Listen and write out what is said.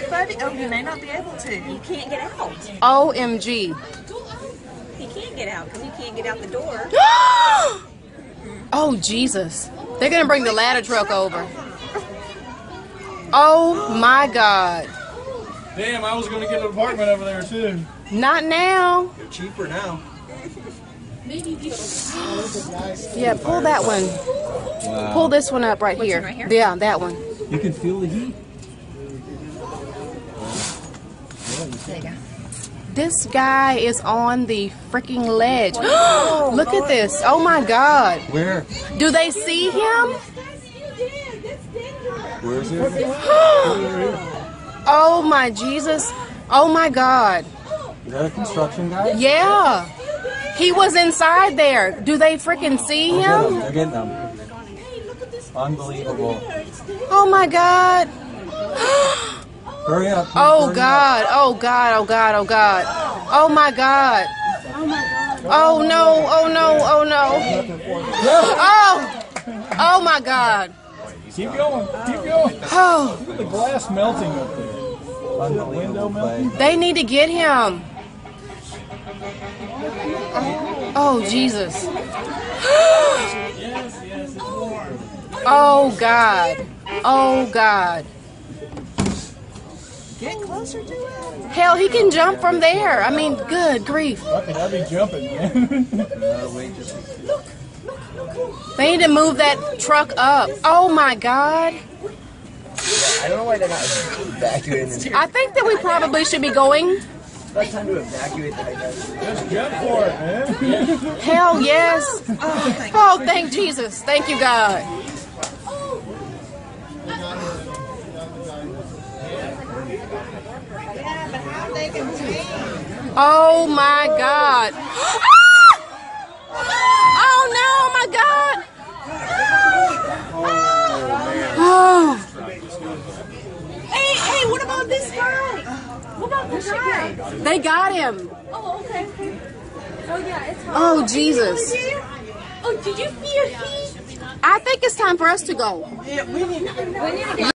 Buddy, oh, you may not be able to. You can't get out. OMG. He can't get out because you can't get out the door. Oh, Jesus. They're going to bring the ladder truck over. Oh, my God. Damn, I was going to get an apartment over there, too. Not now. They're cheaper now. Yeah, pull that one. Wow. Pull this one up right here. Right here? Yeah, that one. You can feel the heat. There you go. This guy is on the freaking ledge. Look at this. Oh, my God. Where? Do they see him? Where is it? Oh, my Jesus. Oh, my God. Is that a construction guy? Yeah. He was inside there. Do they freaking see him? They're getting them. Unbelievable. Oh, my God. Hurry up. Oh, God. Oh, God. Oh, God. Oh, God. Oh, my God. Oh, no. Oh, no. Oh, no. Oh. Oh, my God. Keep going. Keep going. Oh. Look at the glass melting up there. Unbelievable play. They need to get him. Oh, Jesus. Oh, God. Oh, God. Get closer to it. Hell, he can jump from there. I mean, good grief. Fucking, I'd be jumping, man. They need to move that truck up. Oh, my God. I don't know why they're not evacuating. I think that we probably should be going. It's time to evacuate the guys. Just jump for it, man. Hell, yes. Oh, thank Jesus. Thank you, God. Oh, my God. Oh, no, my God. Oh. Hey, what about this guy? What about this guy? They got him. Oh, okay. Oh, yeah, it's hard. Oh, Jesus. Oh, did you feel heat? I think it's time for us to go. Yeah, we need to go.